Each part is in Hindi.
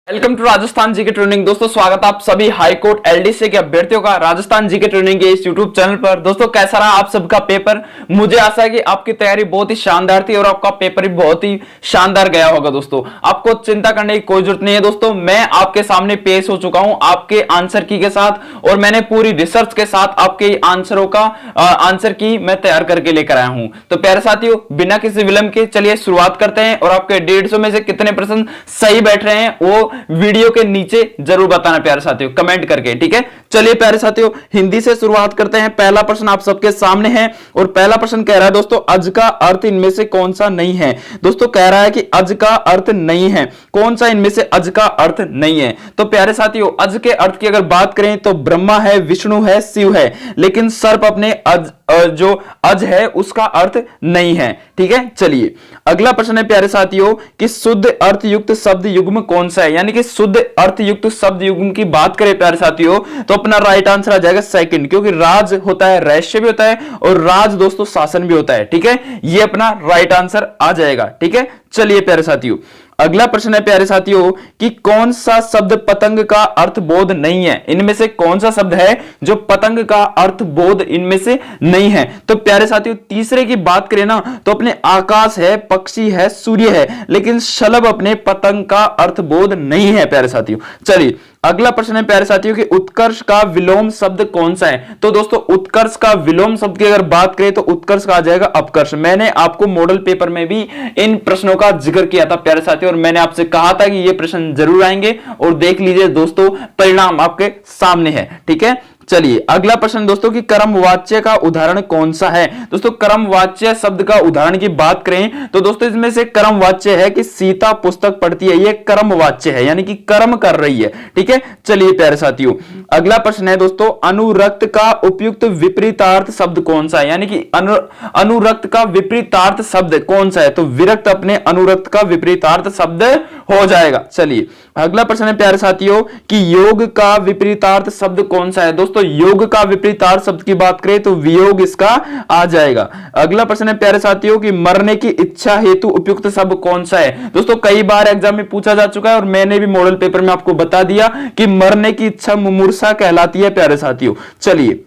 Welcome to Rajasthan GK training. दोस्तों स्वागत आप सभी हाई कोर्ट एलडीसी के अभ्यर्थियों का राजस्थान जीके ट्रेनिंग के इस यूट्यूब चैनल पर। दोस्तों कैसा रहा आप सबका पेपर? मुझे आशा है कि आपकी तैयारी बहुत ही शानदार थी और आपका पेपर भी बहुत ही शानदार गया होगा। दोस्तों आपको चिंता करने की कोई जरूरत नहीं है। दोस्तों मैं आपके सामने पेश हो चुका हूं आपके आंसर की के साथ और मैंने पूरी रिसर्च के साथ आपके आंसरों का आंसर की मैं तैयार करके लेकर आया हूं। तो प्यारे साथियों बिना किसी विलंब के चलिए शुरुआत करते हैं और आपके 150 में से कितने प्रश्न सही बैठ रहे हैं वो वीडियो के नीचे जरूर बताना प्यारे साथियों, कमेंट करके। ठीक है, चलिए प्यारे साथियों हिंदी से शुरुआत करते हैं। पहला प्रश्न आप सबके सामने है और पहला प्रश्न कह रहा है दोस्तों अज का अर्थ इनमें से कौन सा नहीं है। दोस्तों कह रहा है कि अज का अर्थ नहीं है, कौन सा इनमें से अज का अर्थ नहीं है। तो प्यारे साथियों अज के अर्थ की अगर बात करें तो ब्रह्मा है, विष्णु है, शिव है, लेकिन सर्प अपने जो अज है उसका अर्थ नहीं है। ठीक है, चलिए अगला प्रश्न है प्यारे साथियों कि शुद्ध अर्थ युक्त शब्द युग्म कौन सा है। यानी कि शुद्ध अर्थ युक्त शब्द युग्म की बात करें प्यारे साथियों तो अपना राइट आंसर आ जाएगा सेकंड, क्योंकि राज होता है, रहस्य भी होता है और राज दोस्तों शासन भी होता है। ठीक है, ये अपना राइट आंसर आ जाएगा। ठीक है, चलिए प्यारे साथियों अगला प्रश्न है प्यारे साथियों कि कौन सा शब्द पतंग का अर्थ बोध नहीं है। इनमें से कौन सा शब्द है जो पतंग का अर्थ बोध इनमें से नहीं है। तो प्यारे साथियों तीसरे की बात करें ना तो अपने आकाश है, पक्षी है, सूर्य है, लेकिन शलभ अपने पतंग का अर्थ बोध नहीं है प्यारे साथियों। चलिए अगला प्रश्न है प्यारे साथियों कि उत्कर्ष का विलोम शब्द कौन सा है। तो दोस्तों उत्कर्ष का विलोम शब्द की अगर बात करें तो उत्कर्ष का आ जाएगा अपकर्ष। मैंने आपको मॉडल पेपर में भी इन प्रश्नों का जिक्र किया था प्यारे साथियों और मैंने आपसे कहा था कि ये प्रश्न जरूर आएंगे और देख लीजिए दोस्तों परिणाम आपके सामने है। ठीक है, चलिए अगला प्रश्न दोस्तों कि कर्मवाच्य का उदाहरण कौन सा है। दोस्तों कर्मवाच्य शब्द का उदाहरण की बात करें तो दोस्तों इसमें से कर्मवाच्य है कि सीता पुस्तक पढ़ती है, ये कर्मवाच्य है यानी कि कर्म कर रही है। ठीक है, चलिए प्यारे साथियों अगला प्रश्न है दोस्तों अनुरक्त का उपयुक्त विपरीतार्थ शब्द कौन सा है। यानी कि अनुरक्त का विपरीतार्थ शब्द कौन सा है। तो विरक्त अपने अनुरक्त का विपरीतार्थ शब्द हो जाएगा। चलिए अगला प्रश्न है प्यारे साथियों कि योग का विपरीतार्थ शब्द कौन सा है। दोस्तों योग का विपरीतार्थ शब्द की बात करें तो वियोग इसका आ जाएगा। अगला प्रश्न है प्यारे साथियों कि मरने की इच्छा हेतु उपयुक्त शब्द कौन सा है। दोस्तों कई बार एग्जाम में पूछा जा चुका है और मैंने भी मॉडल पेपर में आपको बता दिया कि मरने की इच्छा मुमूर्षा कहलाती है प्यारे साथियों। चलिए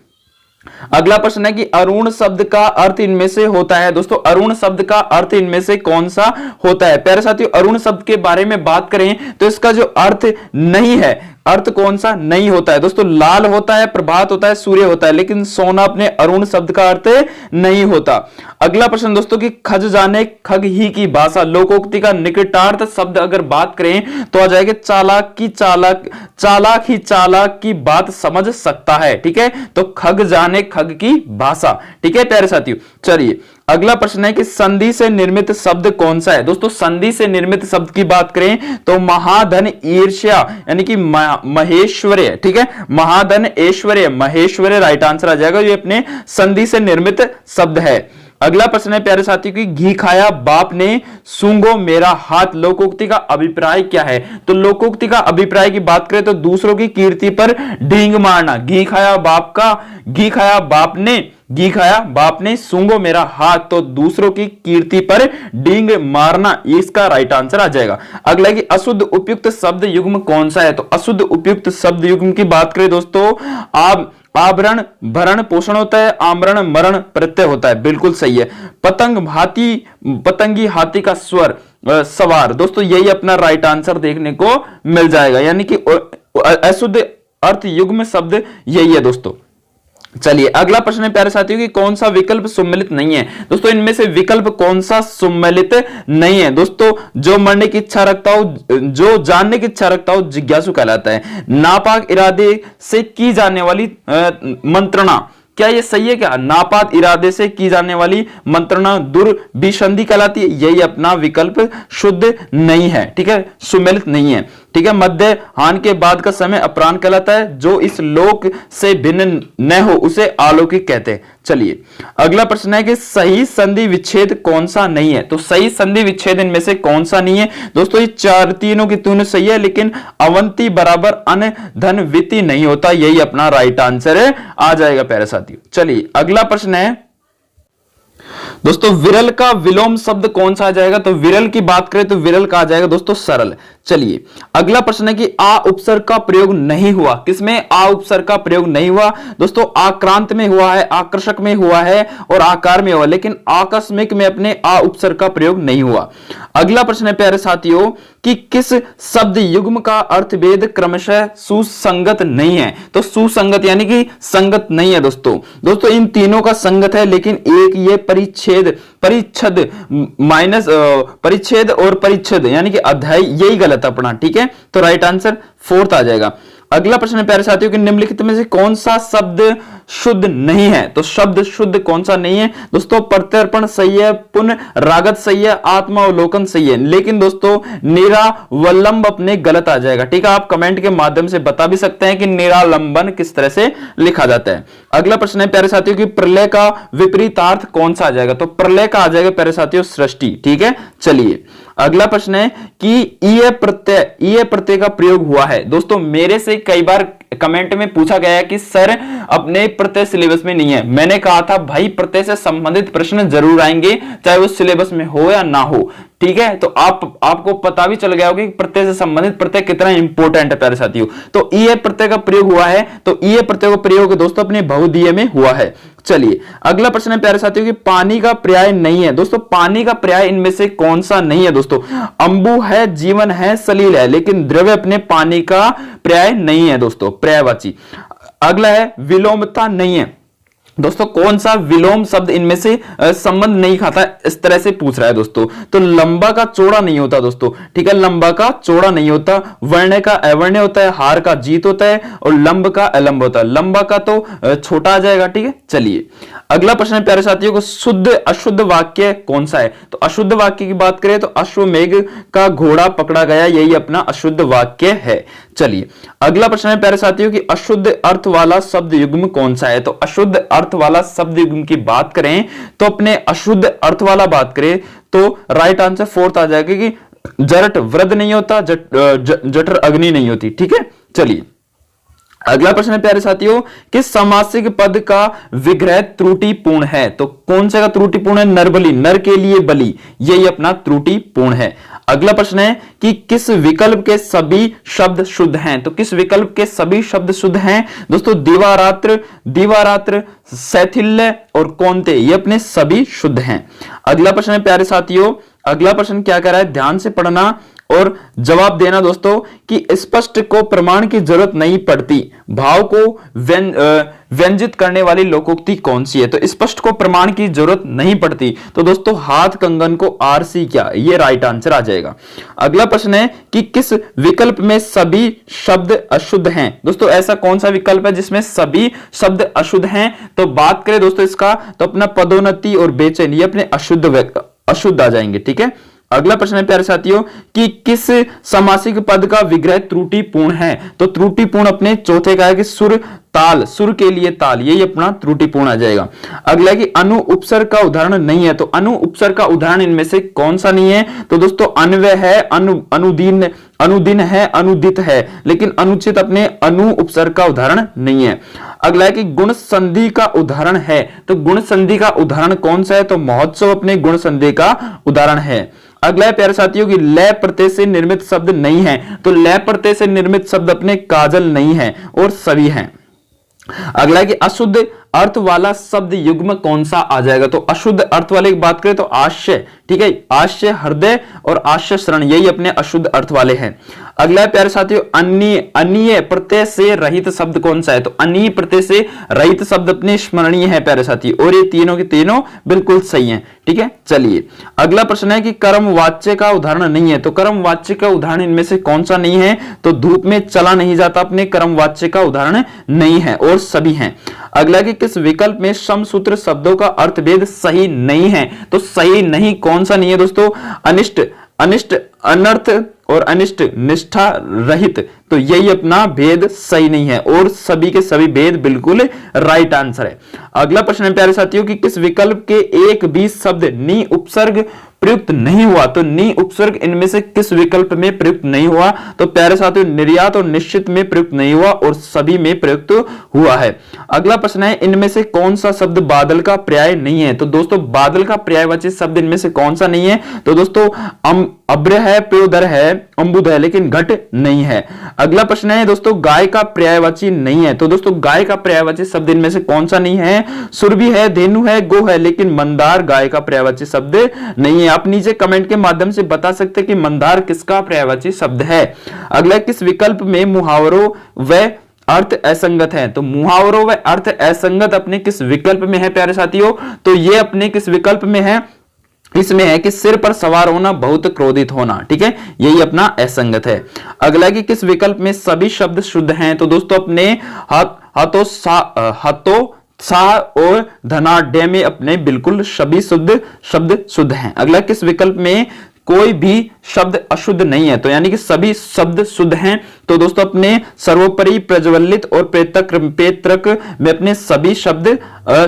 अगला प्रश्न है कि अरुण शब्द का अर्थ इनमें से होता है। दोस्तों अरुण शब्द का अर्थ इनमें से कौन सा होता है। प्यारे साथियों अरुण शब्द के बारे में बात करें तो इसका जो अर्थ नहीं है, अर्थ कौन सा नहीं होता है। दोस्तों लाल होता है, प्रभात होता है, सूर्य होता है, लेकिन सोना अपने अरुण शब्द का अर्थ नहीं होता। अगला प्रश्न दोस्तों कि खज जाने खग ही की भाषा लोकोक्ति का निकटार्थ शब्द अगर बात करें तो आ जाएगा चालाक की चालाक, चालाक ही चालाक की बात समझ सकता है। ठीक है, तो खग जाने खग की भाषा। ठीक है प्यारे साथियों, चलिए अगला प्रश्न है कि संधि से निर्मित शब्द कौन सा है। दोस्तों संधि से निर्मित शब्द की बात करें तो महाधन ईर्ष्या यानी कि महेश्वर्य। ठीक है, महाधन ऐश्वर्य, महेश्वर्य राइट आंसर आ जाएगा। ये अपने संधि से निर्मित शब्द है। अगला प्रश्न है प्यारे साथियों की घी खाया बाप ने सूंघो मेरा हाथ लोकोक्ति का अभिप्राय क्या है। तो लोकोक्ति का अभिप्राय की बात करें तो दूसरों की कीर्ति पर ढींग मारना। घी खाया बाप का, घी खाया बाप ने, घी खाया बाप ने सूंघो मेरा हाथ, तो दूसरों की कीर्ति पर डींग मारना, इसका राइट आंसर आ जाएगा। अगला है कि अशुद्ध उपयुक्त शब्द युग्म कौन सा है। तो अशुद्ध उपयुक्त शब्द युग्म की बात करें दोस्तों आवरण भरण पोषण होता है, आमरण मरण प्रत्यय होता है, बिल्कुल सही है। पतंग हाथी, पतंगी हाथी का स्वर सवार, दोस्तों यही अपना राइट आंसर देखने को मिल जाएगा। यानी कि अशुद्ध अर्थ युग्म शब्द यही है दोस्तों। चलिए अगला प्रश्न है प्यारे साथियों कि कौन सा विकल्प सम्मिलित नहीं है। दोस्तों इनमें से विकल्प कौन सा सम्मिलित नहीं है। दोस्तों जो मरने की इच्छा रखता हो, जो जानने की इच्छा रखता हो जिज्ञासु कहलाता है। नापाक इरादे से की जाने वाली मंत्रणा, क्या ये सही है क्या। नापाक इरादे से की जाने वाली मंत्रणा दुर्भिसंधि कहलाती है, यही अपना विकल्प शुद्ध नहीं है। ठीक है, सुमेलित नहीं है। ठीक है, मध्याह्न के बाद का समय अपराह्न कहलाता है। जो इस लोक से भिन्न न हो उसे अलौकिक कहते हैं। चलिए अगला प्रश्न है कि सही संधि विच्छेद कौन सा नहीं है। तो सही संधि विच्छेद इनमें से कौन सा नहीं है। दोस्तों ये चार तीनों की तीनों सही है, लेकिन अवंती बराबर अन धन विति नहीं होता, यही अपना राइट आंसर आ जाएगा प्यारे साथियों। चलिए अगला प्रश्न है दोस्तों विरल का विलोम शब्द कौन सा आ जाएगा? तो विरल की बात करें तो विरल का आ जाएगा दोस्तों सरल। चलिए अगला प्रश्न है कि आ उपसर्ग का प्रयोग नहीं हुआ। किसमें आ उपसर्ग का प्रयोग नहीं हुआ? दोस्तों आक्रांत में हुआ है, आकर्षक में हुआ है और आकार में हुआ, लेकिन आकस्मिक में अपने आ उपसर्ग का प्रयोग नहीं हुआ। अगला प्रश्न है प्यारे साथियों कि किस शब्द युग्म का अर्थभेद क्रमशः सुसंगत नहीं है? तो सुसंगत यानी कि संगत नहीं है दोस्तों इन तीनों का संगत है, लेकिन एक ये परिच्छेद परिच्छद माइनस परिच्छेद और परिच्छद यानी कि अध्याय, यही गलत अपना। ठीक है, तो राइट आंसर फोर्थ आ जाएगा। अगला प्रश्न है प्यारे साथियों कि निम्नलिखित में से कौन सा शब्द शुद्ध नहीं है? तो शब्द शुद्ध कौन सा नहीं है? दोस्तों प्रत्यर्पण सही है, पुनः रागत सही है, आत्मावलोकन सही है, लेकिन दोस्तों निरावलंब अपने गलत आ जाएगा। ठीक है, आप कमेंट के माध्यम से बता भी सकते हैं कि निरालंबन किस तरह से लिखा जाता है। अगला प्रश्न है प्यारे साथियों कि प्रलय का विपरीतार्थ कौन सा आ जाएगा? तो प्रलय का आ जाएगा प्यारे साथियों सृष्टि। ठीक है, चलिए अगला प्रश्न है कि ईय प्रत्यय का प्रयोग हुआ है। दोस्तों मेरे से कई बार कमेंट में पूछा गया है कि सर अपने प्रत्यय सिलेबस में नहीं है। मैंने कहा था भाई प्रत्यय से संबंधित प्रश्न जरूर आएंगे, चाहे वो सिलेबस में हो या ना हो। ठीक है, तो आपको पता भी चल गया होगा कि प्रत्यय से संबंधित प्रत्यय कितना इंपॉर्टेंट है प्यारे साथियों। तो ईय प्रत्यय का प्रयोग हुआ है, तो ईय प्रत्यय का प्रयोग दोस्तों अपने बहुधीय में हुआ है। चलिए अगला प्रश्न है प्यारे साथियों कि पानी का पर्याय नहीं है। दोस्तों पानी का पर्याय इनमें से कौन सा नहीं है? दोस्तों अंबु है, जीवन है, सलील है, लेकिन द्रव्य अपने पानी का पर्याय नहीं है दोस्तों, पर्यायवाची। अगला है विलोमता नहीं है। दोस्तों कौन सा विलोम शब्द इनमें से संबंध नहीं खाता, इस तरह से पूछ रहा है दोस्तों। तो लंबा का चौड़ा नहीं होता दोस्तों। ठीक है, लंबा का चौड़ा नहीं होता, वर्ण का अवर्ण होता है, हार का जीत होता है और लंब का अलंब होता है। लंबा का तो छोटा आ जाएगा। ठीक है, चलिए अगला प्रश्न है प्यारे साथियों को शुद्ध अशुद्ध वाक्य कौन सा है? तो अशुद्ध वाक्य की बात करें तो अश्वमेघ का घोड़ा पकड़ा गया, यही अपना अशुद्ध वाक्य है। चलिए अगला प्रश्न है प्यारे साथियों कि अशुद्ध अर्थ वाला शब्द युग्म कौन सा है? तो अशुद्ध अर्थ वाला शब्द युग्म की बात करें तो अपने अशुद्ध अर्थ वाला बात करें तो राइट आंसर फोर्थ आ जाएगा कि जरठ वृद्ध नहीं होता, जठर अग्नि नहीं होती। ठीक है, चलिए अगला प्रश्न है प्यारे साथियों कि समासिक पद का विग्रह त्रुटिपूर्ण है। तो कौन सा का त्रुटिपूर्ण है? नरबली, नर के लिए बलि, यही अपना त्रुटिपूर्ण है। अगला प्रश्न है कि किस विकल्प के सभी शब्द शुद्ध हैं? तो किस विकल्प के सभी शब्द शुद्ध हैं? दोस्तों दिवारात्र, दिवारात्र, शैथिल्य और कौनते, ये अपने सभी शुद्ध हैं। अगला प्रश्न है प्यारे साथियों, अगला प्रश्न क्या कह रहा है, ध्यान से पढ़ना और जवाब देना दोस्तों कि स्पष्ट को प्रमाण की जरूरत नहीं पड़ती, भाव को व्यंजित करने वाली लोकोक्ति कौन सी है? तो स्पष्ट को प्रमाण की जरूरत नहीं पड़ती, तो दोस्तों हाथ कंगन को आरसी क्या, ये राइट आंसर आ जाएगा। अगला प्रश्न है कि किस विकल्प में सभी शब्द अशुद्ध हैं? दोस्तों ऐसा कौन सा विकल्प है जिसमें सभी शब्द अशुद्ध हैं? तो बात करें दोस्तों इसका तो अपना पदोन्नति और बेचैन, ये अपने अशुद्ध आ जाएंगे। ठीक है, अगला प्रश्न है प्यारे साथियों कि किस समासिक पद का विग्रह त्रुटिपूर्ण है? तो त्रुटिपूर्ण अपने चौथे का है कि सुर ताल, सुर के लिए ताल, यही अपना त्रुटिपूर्ण आ जाएगा। अगला कि अनु उपसर्ग का उदाहरण नहीं है। तो अनु उपसर्ग का उदाहरण इनमें से कौन सा नहीं है? तो दोस्तों अन्वय है, अनुदीन, अनुदिन है, अनुदित है, लेकिन अनुचित अपने अनु उपसर्ग का उदाहरण नहीं है। अगला है कि गुण संधि का उदाहरण है। तो गुण संधि का उदाहरण कौन सा है? तो महोत्सव अपने गुण संधि का उदाहरण है। अगला है प्यारे साथियों कि लय प्रत्यय से निर्मित शब्द नहीं है। तो लय प्रत्यय से निर्मित शब्द अपने काजल नहीं है और सभी हैं। अगला है कि अशुद्ध अर्थ वाला शब्द युग्म कौन सा आ जाएगा? तो अशुद्ध अर्थ वाले की बात करें तो आश्य, ठीक है, आश्य हृदय और आश्य शरण, यही अपने अशुद्ध अर्थ वाले हैं। अगला है प्यारे साथियों अनीय प्रत्यय से रहित शब्द कौन सा है? तो अनीय प्रत्यय से रहित शब्द अपने स्मरणीय है प्यारे साथियों, और ये तीनों के तीनों बिल्कुल सही हैं। ठीक है, चलिए अगला प्रश्न है कि कर्मवाच्य का उदाहरण नहीं है। तो कर्मवाच्य का उदाहरण इनमें से कौन सा नहीं है? तो धूप में चला नहीं जाता अपने कर्मवाच्य का उदाहरण नहीं है और सभी हैं। अगला कि किस विकल्प में समसूत्र शब्दों का अर्थभेद सही नहीं है? तो सही नहीं कौन सा नहीं है दोस्तों? अनिष्ट, अनिष्ट अनर्थ और अनिष्ट निष्ठा रहित, तो यही अपना भेद सही नहीं है और सभी के सभी भेद बिल्कुल राइट आंसर है। अगला प्रश्न है प्यारे साथियों कि किस विकल्प के एक भी शब्द नि उपसर्ग प्रयुक्त नहीं हुआ, तो नी उपसर्ग इनमें से किस विकल्प में प्रयुक्त नहीं हुआ? तो प्यारे साथियों, निर्यात और निश्चित में प्रयुक्त नहीं हुआ और सभी में प्रयुक्त हुआ है। अगला प्रश्न है, इनमें से कौन सा शब्द बादल का पर्याय नहीं है? तो दोस्तों बादल का पर्यायवाची शब्द इनमें से कौन सा नहीं है? तो दोस्तों अब्र है, प्योदर है, अंबुद है, लेकिन घट नहीं है। अगला प्रश्न है दोस्तों, गाय का पर्यायवाची नहीं है। तो दोस्तों गाय का पर्यायवाची शब्द इनमें से कौन सा नहीं है? सुरभि है, धेनु है, गो है, लेकिन मंदार गाय का पर्यायवाची शब्द नहीं है। आप नीचे कमेंट के माध्यम से बता सकते हैं कि मंदार किसका पर्यायवाची शब्द है। अगला, किस विकल्प में मुहावरों व अर्थ असंगत है? तो मुहावरों व अर्थ असंगत अपने किस विकल्प में है प्यारे साथियों? तो ये अपने किस विकल्प में है? इसमें है कि सिर पर सवार होना, बहुत क्रोधित होना। ठीक है, यही अपना असंगत है। अगला, कि किस विकल्प में सभी शब्द शुद्ध हैं? तो दोस्तों अपने हाथों सा और धनाढ्य में अपने बिल्कुल सभी शुद्ध शब्द शुद्ध हैं। अगला, किस विकल्प में कोई भी शब्द अशुद्ध नहीं है? तो यानी कि सभी शब्द शुद्ध हैं। तो दोस्तों अपने सर्वोपरि, प्रज्वलित और प्रेतक में अपने सभी शब्द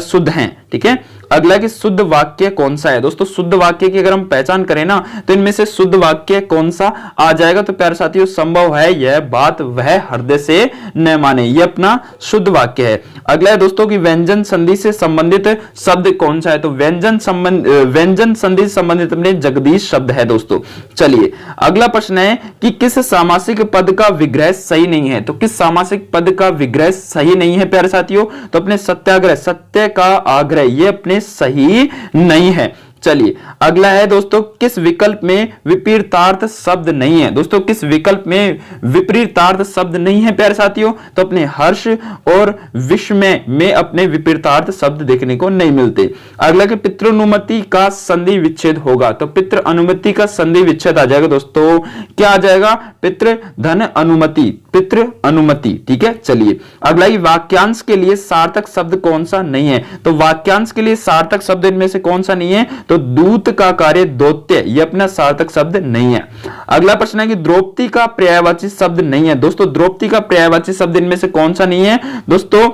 शुद्ध हैं। ठीक है। अगला, कि शुद्ध वाक्य कौन सा है? दोस्तों शुद्ध वाक्य की अगर हम पहचान करें ना, तो इनमें से शुद्ध वाक्य कौन सा आ जाएगा? तो प्यारे साथियों, संभव है यह बात वह हृदय से न माने, यह अपना शुद्ध वाक्य है। अगला है दोस्तों कि व्यंजन संधि से संबंधित शब्द कौन सा है? तो व्यंजन संधि से संबंधित अपने जगदीश शब्द है दोस्तों। चलिए अगला प्रश्न है कि किस सामासिक पद का विग्रह सही नहीं है? तो किस सामासिक पद का विग्रह सही नहीं है प्यारे साथियों? तो अपने सत्याग्रह, सत्य का आग्रह, ये अपने सही नहीं है। चलिए अगला है दोस्तों, किस विकल्प में विपरीतार्थ शब्द नहीं है? दोस्तों किस विकल्प में विपरीतार्थ शब्द नहीं है प्यारे साथियों? तो अपने हर्ष और विस्मय में अपने विपरीतार्थ शब्द देखने को नहीं मिलते। अगला, कि पितृनुमति का संधि विच्छेद होगा? तो पितृ अनुमति का संधि विच्छेद आ जाएगा दोस्तों, क्या आ जाएगा? पितृ धन अनुमति, पितृ अनुमति। ठीक है। चलिए अगला, वाक्यांश के लिए सार्थक शब्द कौन सा नहीं है? तो वाक्यांश के लिए सार्थक शब्द इनमें से कौन सा नहीं है? तो दूत का कार्य दौत्य, यह अपना सार्थक शब्द नहीं है। अगला प्रश्न है कि द्रौपदी का पर्यायवाची शब्द नहीं है। दोस्तों द्रौपदी का पर्यायवाची शब्द इनमें से कौन सा नहीं है? दोस्तों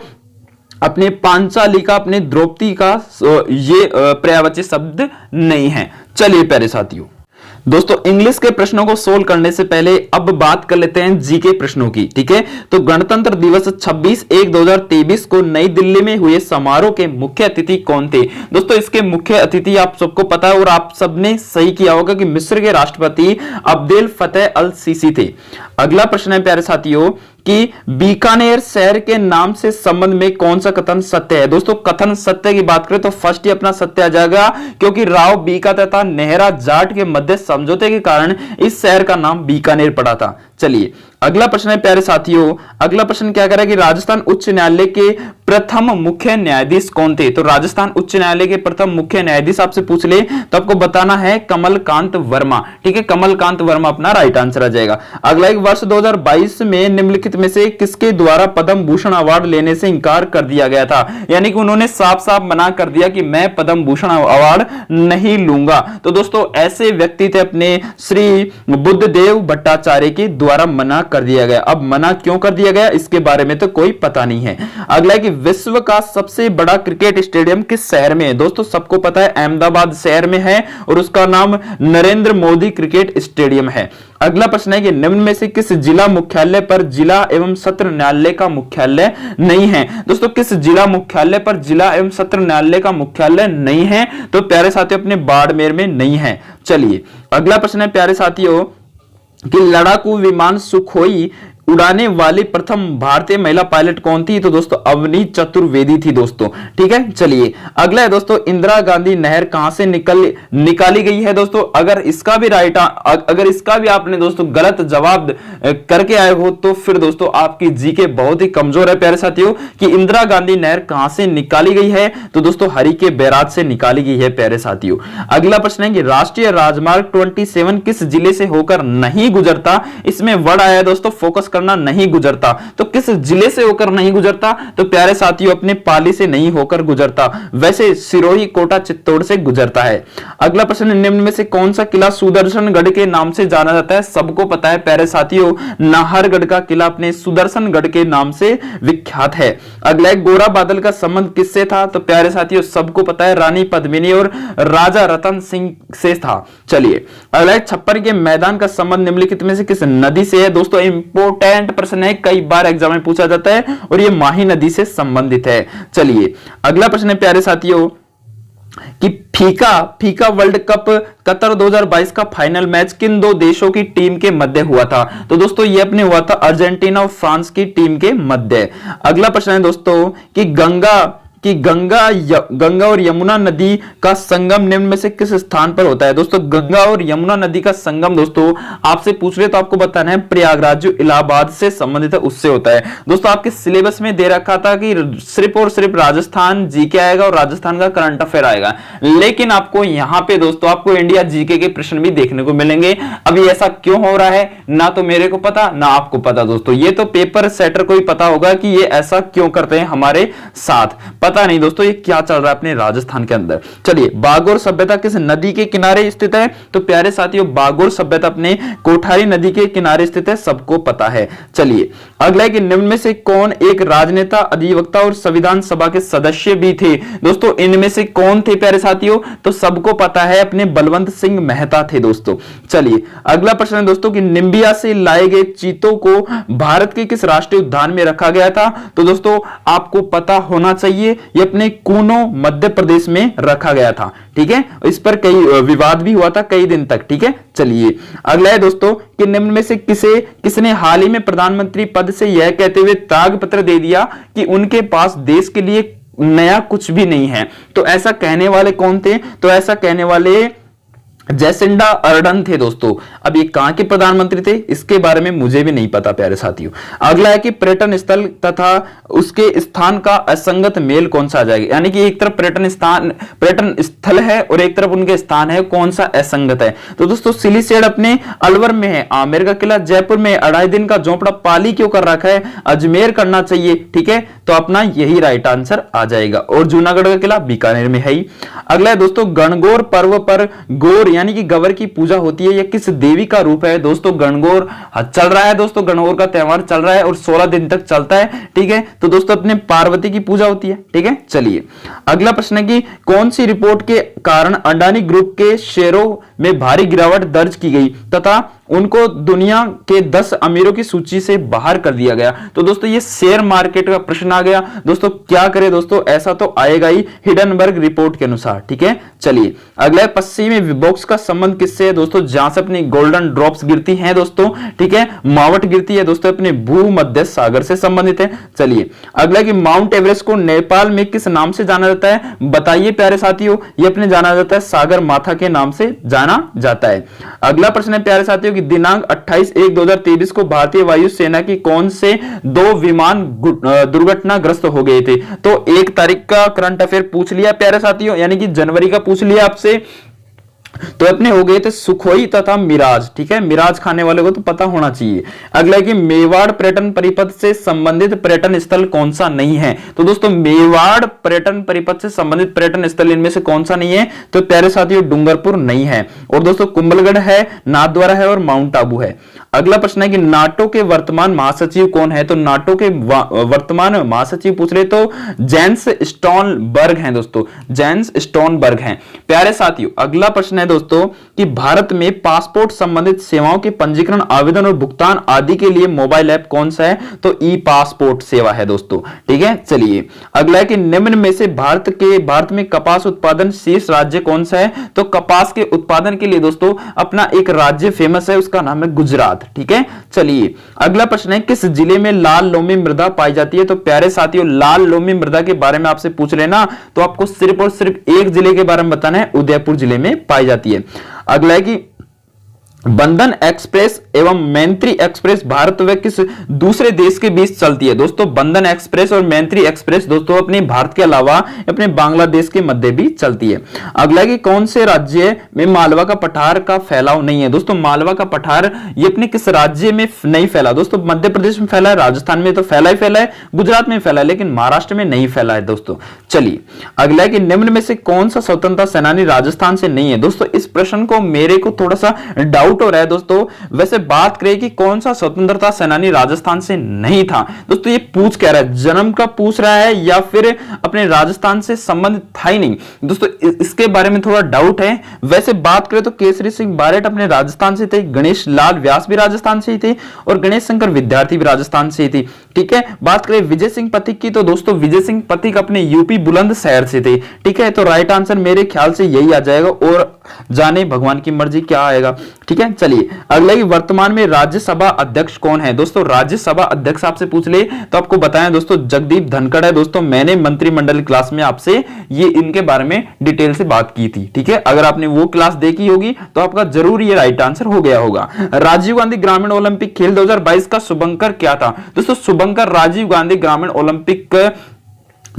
अपने पांचाली का, अपने द्रौपदी का ये पर्यायवाची शब्द नहीं है। चलिए प्यारे साथियों, दोस्तों इंग्लिश के प्रश्नों को सोल्व करने से पहले अब बात कर लेते हैं जीके प्रश्नों की। ठीक है। तो गणतंत्र दिवस 26/1/2023 को नई दिल्ली में हुए समारोह के मुख्य अतिथि कौन थे? दोस्तों इसके मुख्य अतिथि आप सबको पता है और आप सबने सही किया होगा कि मिस्र के राष्ट्रपति अब्देल फतेह अल सीसी थे। अगला प्रश्न है प्यारे साथियों कि बीकानेर शहर के नाम से संबंध में कौन सा कथन सत्य है? दोस्तों कथन सत्य की बात करें तो फर्स्ट ही अपना सत्य आ जाएगा, क्योंकि राव बीका तथा नेहरा जाट के मध्य समझौते के कारण इस शहर का नाम बीकानेर पड़ा था। चलिए अगला प्रश्न है प्यारे साथियों, अगला प्रश्न क्या करेगा कि राजस्थान उच्च न्यायालय के प्रथम मुख्य न्यायाधीश कौन थे? तो राजस्थान उच्च न्यायालय के प्रथम मुख्य न्यायाधीश आपसे पूछ ले तो आपको बताना है कमलकांत वर्मा। ठीक है, कमलकांत वर्मा अपना राइट आंसर आ जाएगा। अगला, एक वर्ष 2022 में निम्नलिखित में से किसके द्वारा पद्म भूषण अवार्ड लेने से इंकार कर दिया गया था? यानी कि उन्होंने साफ साफ मना कर दिया कि मैं पद्म भूषण अवार्ड नहीं लूंगा। तो दोस्तों ऐसे व्यक्ति थे अपने श्री बुद्धदेव भट्टाचार्य के द्वारा मना कर दिया गया। अब मना क्यों कर दिया गया इसके बारे में तो कोई पता नहीं है। अगला है कि विश्व का सबसे बड़ा क्रिकेट स्टेडियम किस शहर में है? दोस्तों सबको पता है अहमदाबाद शहर में है और उसका नाम नरेंद्र मोदी क्रिकेट स्टेडियम है। अगला प्रश्न है कि निम्न में से किस जिला मुख्यालय पर जिला एवं सत्र न्यायालय का मुख्यालय नहीं है? दोस्तों किस जिला मुख्यालय पर जिला एवं सत्र न्यायालय का मुख्यालय नहीं है? तो प्यारे साथियों अपने बाड़मेर में नहीं है। चलिए अगला प्रश्न है प्यारे साथियों कि लड़ाकू विमान सुखोई उड़ाने वाली प्रथम भारतीय महिला पायलट कौन थी? तो दोस्तों अवनी चतुर्वेदी थी दोस्तों। ठीक है। चलिए अगला है दोस्तों, इंदिरा गांधी नहर कहां से निकाली गई है? दोस्तों अगर इसका भी आपने दोस्तों गलत जवाब करके आए हो तो फिर दोस्तों आपकी जीके बहुत ही कमजोर है प्यारे साथियों। कि इंदिरा गांधी नहर कहां से निकाली गई है? तो दोस्तों हरिके बैराज से निकाली गई है प्यारे साथियों। अगला प्रश्न है कि राष्ट्रीय राजमार्ग 27 किस जिले से होकर नहीं गुजरता? इसमें वर्ड आया है दोस्तों, फोकस करना नहीं गुजरता। तो किस जिले से होकर नहीं गुजरता? तो प्यारे साथियों अपने पाली से नहीं होकर गुजरता, वैसे सिरोही, कोटा, चित्तौड़ से गुजरता है। अगला प्रश्न, निम्न में से कौन सा किला सुदर्शनगढ़ के नाम से जाना जाता है? सबको पता है प्यारे साथियों, नाहरगढ़ का किला अपने सुदर्शनगढ़ के नाम से विख्यात है। अगला, गोरा बादल का संबंध किससे था? तो प्यारे साथियों सबको पता है रानी पद्मिनी और राजा रतन सिंह से था। चलिए अगला, छप्पर के मैदान का संबंध निम्नलिखित में से किस नदी से है? दोस्तों इंपॉर्टेंट प्रश्न है, कई बार एग्जाम में पूछा जाता है और ये माही नदी से संबंधित है। चलिए अगला प्रश्न है प्यारे साथियों कि फीका वर्ल्ड कप कतर 2022 का फाइनल मैच किन दो देशों की टीम के मध्य हुआ था? तो दोस्तों ये अपने हुआ था अर्जेंटीना और फ्रांस की टीम के मध्य। अगला प्रश्न है दोस्तों कि गंगा और यमुना नदी का संगम निम्न में से किस स्थान पर होता है? दोस्तों गंगा और यमुना नदी का संगम दोस्तों आपसे पूछ रहे तो आपको बताना है प्रयागराज जो इलाहाबाद से संबंधित है उससे होता है। दोस्तों आपके सिलेबस में दे रखा था कि सिर्फ और सिर्फ राजस्थान जीके आएगा और राजस्थान का करंट अफेयर आएगा, लेकिन आपको यहां पे दोस्तों आपको इंडिया जीके के प्रश्न भी देखने को मिलेंगे। अभी ऐसा क्यों हो रहा है ना तो मेरे को पता ना आपको पता। दोस्तों ये तो पेपर सेटर को ही पता होगा कि ये ऐसा क्यों करते हैं हमारे साथ, पता नहीं दोस्तों ये क्या चल रहा है अपने राजस्थान के अंदर। चलिए बागोर सभ्यता किस नदी के किनारे स्थित है? तो प्यारे साथियों बागोर सभ्यता अपने कोठारी नदी के किनारे स्थित है, सबको पता है। चलिए अगला है कि निम्न में से कौन एक राजनेता, अधिवक्ता और संविधान सभा के सदस्य भी थे? दोस्तों इनमें से कौन थे प्यारे साथियों? तो सबको पता है अपने बलवंत सिंह मेहता थे दोस्तों। चलिए अगला प्रश्न है दोस्तों कि निम्बिया से लाए गए चीतों को भारत के किस राष्ट्रीय उद्यान में रखा गया था? तो दोस्तों आपको पता होना चाहिए ये अपने कूनो मध्य प्रदेश में रखा गया था। ठीक है, इस पर कई विवाद भी हुआ था कई दिन तक। ठीक है, चलिए अगला है दोस्तों कि निम्न में से किसने हाल ही में प्रधानमंत्री पद से यह कहते हुए त्यागपत्र दे दिया कि उनके पास देश के लिए नया कुछ भी नहीं है? तो ऐसा कहने वाले कौन थे? तो ऐसा कहने वाले जैसिंडा अर्डन थे दोस्तों। अब ये कहां के प्रधानमंत्री थे इसके बारे में मुझे भी नहीं पता प्यारे साथियों। अगला है कि पर्यटन स्थल तथा उसके स्थान का असंगत मेल कौन सा आ जाएगा? यानी कि एक तरफ पर्यटन स्थल है और एक तरफ उनके स्थान है, कौन सा असंगत है? तो दोस्तों सिलीसेड अपने अलवर में है, आमेर का किला जयपुर में, 2.5 दिन का झोंपड़ा पाली क्यों कर रखा है? अजमेर करना चाहिए। ठीक है, तो अपना यही राइट आंसर आ जाएगा। और जूनागढ़ का किला बीकानेर में है ही। अगला है दोस्तों गणगौर पर्व पर गौर यानी कि गवर की पूजा होती है, यह किस देवी का रूप है? दोस्तों गणगौर चल रहा है, दोस्तों गणगौर का त्यौहार चल रहा है और 16 दिन तक चलता है। ठीक है, तो दोस्तों अपने पार्वती की पूजा होती है। ठीक है, चलिए अगला प्रश्न है कि कौन सी रिपोर्ट के कारण अडानी ग्रुप के शेयरों में भारी गिरावट दर्ज की गई तथा उनको दुनिया के 10 अमीरों की सूची से बाहर कर दिया गया? तो दोस्तों ये शेयर मार्केट का प्रश्न आ गया। दोस्तों क्या करें दोस्तों, ऐसा तो आएगा ही हिडनबर्ग रिपोर्ट के अनुसार। ठीक है, चलिए अगला है पश्चिमी विभोक्स का संबंध किससे है? दोस्तों जहां से अपनी गोल्डन ड्रॉप्स गिरती हैं दोस्तों। ठीक है, मावट गिरती है दोस्तों, अपने भूमध्य सागर से संबंधित है। चलिए अगला कि माउंट एवरेस्ट को नेपाल में किस नाम से जाना जाता है? बताइए प्यारे साथियों, ये अपने जाना जाता है सागर माथा के नाम से जाना जाता है। अगला प्रश्न है प्यारे साथियों दिनांक 28/1/2023 को भारतीय वायुसेना की कौन से 2 विमान दुर्घटनाग्रस्त हो गए थे? तो 1 तारीख का करंट अफेयर पूछ लिया प्यारे साथियों, यानी कि जनवरी का पूछ लिया आपसे, तो अपने हो गए थे सुखोई तथा मिराज। ठीक है, मिराज खाने वाले को तो पता होना चाहिए। अगला है कि मेवाड़ पर्यटन परिपथ से संबंधित पर्यटन स्थल कौन सा नहीं है? तो दोस्तों मेवाड़ पर्यटन परिपथ से संबंधित पर्यटन स्थल इनमें से कौन सा नहीं है? तो प्यारे साथियों डूंगरपुर नहीं है, और दोस्तों कुंभलगढ़ है, नाथद्वारा है और माउंट आबू है। अगला प्रश्न है कि नाटो के वर्तमान महासचिव कौन है? तो नाटो के वर्तमान महासचिव पूछ रहे तो जेंस स्टोलनबर्ग हैं दोस्तों, जेंस स्टोलनबर्ग हैं। प्यारे साथियों अगला प्रश्न है दोस्तों कि भारत में पासपोर्ट संबंधित सेवाओं के पंजीकरण, आवेदन और भुगतान आदि के लिए मोबाइल ऐप कौन सा है? तो ई पासपोर्ट सेवा है दोस्तों। ठीक है, चलिए अगला है कि निम्न में से भारत में कपास उत्पादन शीर्ष राज्य कौन सा है? तो कपास के उत्पादन के लिए दोस्तों अपना एक राज्य फेमस है, उसका नाम है गुजरात। ठीक है, चलिए अगला प्रश्न है किस जिले में लाल लोमी मृदा पाई जाती है? तो प्यारे साथियों लाल लोमी मृदा के बारे में आपसे पूछ लेना तो आपको सिर्फ और सिर्फ एक जिले के बारे में बताना है, उदयपुर जिले में पाई जाती है। अगला है कि बंधन एक्सप्रेस एवं मैत्री एक्सप्रेस भारत व किस दूसरे देश के बीच चलती है? दोस्तों बंधन एक्सप्रेस और मैत्री एक्सप्रेस दोस्तों अपने भारत के अलावा अपने बांग्लादेश के मध्य भी चलती है। अगला कि कौन से राज्य में मालवा का पठार का फैलाव नहीं है? दोस्तों मालवा का पठार ये अपने किस राज्य में नहीं फैला? दोस्तों मध्य प्रदेश में फैला है, राजस्थान में तो फैला ही फैला है, गुजरात में फैला है, लेकिन महाराष्ट्र में नहीं फैला है दोस्तों। चलिए अगला कि निम्न में से कौन सा स्वतंत्रता सेनानी राजस्थान से नहीं है? दोस्तों इस प्रश्न को मेरे को थोड़ा सा डाउट हो रहा है दोस्तों। वैसे बात करें कि कौन सा स्वतंत्रता सेनानी राजस्थान से नहीं था, दोस्तों ये पूछ क्या रहा है, जन्म का पूछ रहा है या फिर अपने राजस्थान से संबंधित था ही नहीं? दोस्तों इसके बारे में थोड़ा डाउट है। वैसे बात करें तो केसरी सिंह बारेट अपने राजस्थान से थे, गणेश लाल व्यास भी राजस्थान से ही थे और गणेश शंकर विद्यार्थी भी राजस्थान से ही थी। ठीक है, बात करें विजय सिंह पथिक की तो दोस्तों विजय सिंह पथिक अपने यूपी बुलंदशहर से थे। ठीक है, तो राइट आंसर मेरे ख्याल से यही आ जाएगा और जाने भगवान की मर्जी क्या आएगा। ठीक है, चलिए अगला कि वर्तमान में राज्यसभा अध्यक्ष कौन है? दोस्तों राज्यसभा अध्यक्ष आपसे पूछ ले तो आपको बताएं दोस्तों जगदीप धनखड़ है। दोस्तों मैंने मंत्रिमंडल क्लास में आपसे ये इनके बारे में डिटेल से बात की थी। ठीक है, अगर आपने वो क्लास देखी होगी तो आपका जरूर ये राइट आंसर हो गया होगा। राजीव गांधी ग्रामीण ओलंपिक खेल 2022 का शुभंकर क्या था? दोस्तों शुभंकर राजीव गांधी ग्रामीण ओलंपिक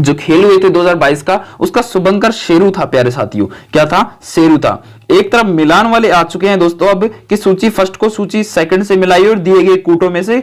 जो खेल हुए थे 2022 का, उसका शुभंकर शेरू था प्यारे साथियों। क्या था? शेरू था। एक तरफ मिलान वाले आ चुके हैं दोस्तों अब कि सूची फर्स्ट को सूची सेकंड से मिलाई और दिए गए कूटों में से